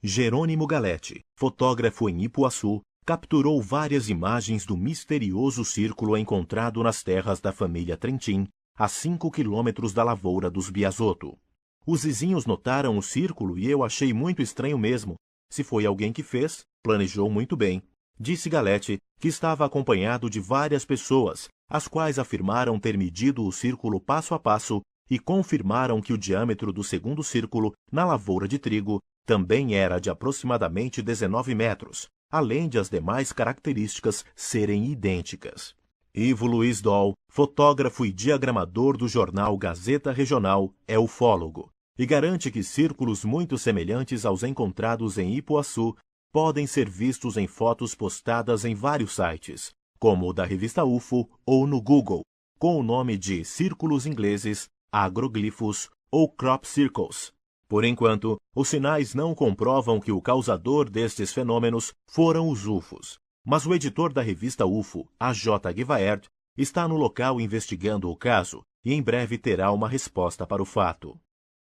Jerônimo Galete, fotógrafo em Ipuaçu, capturou várias imagens do misterioso círculo encontrado nas terras da família Trentin, a 5 quilômetros da lavoura dos Biasotto. Os vizinhos notaram o círculo e eu achei muito estranho mesmo. Se foi alguém que fez, planejou muito bem. Disse Galete que estava acompanhado de várias pessoas, as quais afirmaram ter medido o círculo passo a passo e confirmaram que o diâmetro do segundo círculo, na lavoura de trigo, também era de aproximadamente 19 metros, além de as demais características serem idênticas. Ivo Luiz Doll, fotógrafo e diagramador do jornal Gazeta Regional, é ufólogo e garante que círculos muito semelhantes aos encontrados em Ipuaçu podem ser vistos em fotos postadas em vários sites, como o da revista UFO ou no Google, com o nome de círculos ingleses, agroglifos ou crop circles. Por enquanto, os sinais não comprovam que o causador destes fenômenos foram os UFOs, mas o editor da revista UFO, A.J. Gevaert, está no local investigando o caso e em breve terá uma resposta para o fato.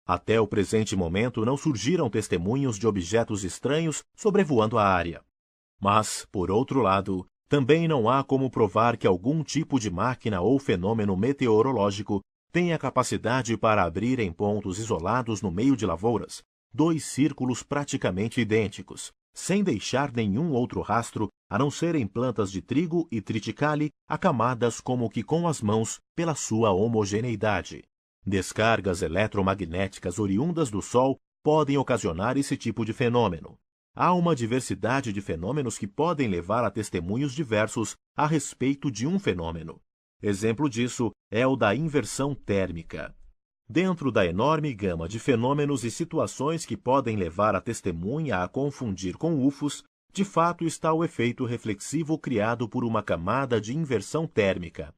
Até o presente momento não surgiram testemunhos de objetos estranhos sobrevoando a área. Mas, por outro lado, também não há como provar que algum tipo de máquina ou fenômeno meteorológico tenha capacidade para abrir em pontos isolados no meio de lavouras 2 círculos praticamente idênticos, sem deixar nenhum outro rastro a não ser em plantas de trigo e triticale acamadas como que com as mãos pela sua homogeneidade. Descargas eletromagnéticas oriundas do Sol podem ocasionar esse tipo de fenômeno. Há uma diversidade de fenômenos que podem levar a testemunhos diversos a respeito de um fenômeno. Exemplo disso é o da inversão térmica. Dentro da enorme gama de fenômenos e situações que podem levar a testemunha a confundir com UFOs, de fato está o efeito reflexivo criado por uma camada de inversão térmica.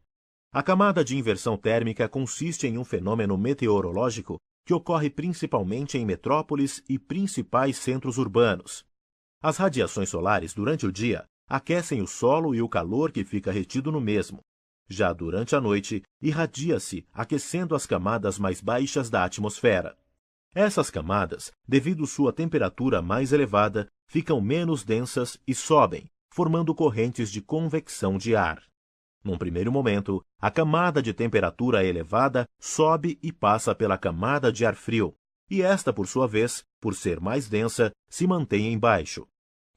A camada de inversão térmica consiste em um fenômeno meteorológico que ocorre principalmente em metrópoles e principais centros urbanos. As radiações solares durante o dia aquecem o solo e o calor que fica retido no mesmo. Já durante a noite, irradia-se, aquecendo as camadas mais baixas da atmosfera. Essas camadas, devido sua temperatura mais elevada, ficam menos densas e sobem, formando correntes de convecção de ar. Num primeiro momento, a camada de temperatura elevada sobe e passa pela camada de ar frio, e esta, por sua vez, por ser mais densa, se mantém embaixo.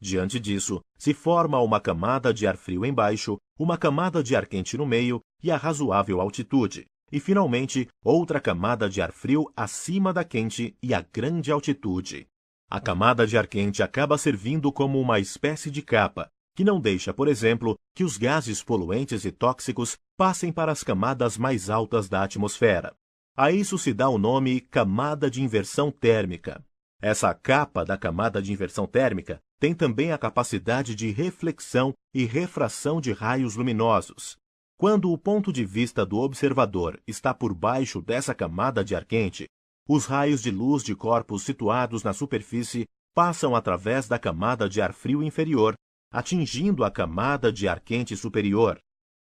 Diante disso, se forma uma camada de ar frio embaixo, uma camada de ar quente no meio e a razoável altitude, e finalmente outra camada de ar frio acima da quente e a grande altitude. A camada de ar quente acaba servindo como uma espécie de capa, que não deixa, por exemplo, que os gases poluentes e tóxicos passem para as camadas mais altas da atmosfera. A isso se dá o nome camada de inversão térmica. Essa capa da camada de inversão térmica tem também a capacidade de reflexão e refração de raios luminosos. Quando o ponto de vista do observador está por baixo dessa camada de ar quente, os raios de luz de corpos situados na superfície passam através da camada de ar frio inferior, atingindo a camada de ar quente superior.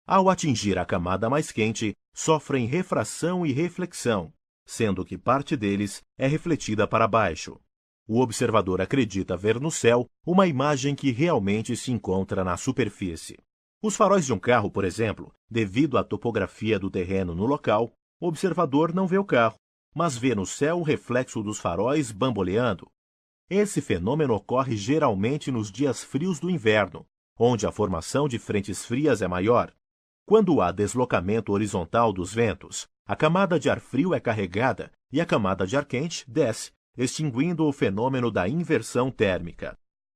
Ao atingir a camada mais quente, sofrem refração e reflexão, sendo que parte deles é refletida para baixo. O observador acredita ver no céu uma imagem que realmente se encontra na superfície. Os faróis de um carro, por exemplo, devido à topografia do terreno no local, o observador não vê o carro, mas vê no céu o reflexo dos faróis bamboleando. Esse fenômeno ocorre geralmente nos dias frios do inverno, onde a formação de frentes frias é maior. Quando há deslocamento horizontal dos ventos, a camada de ar frio é carregada e a camada de ar quente desce, extinguindo o fenômeno da inversão térmica.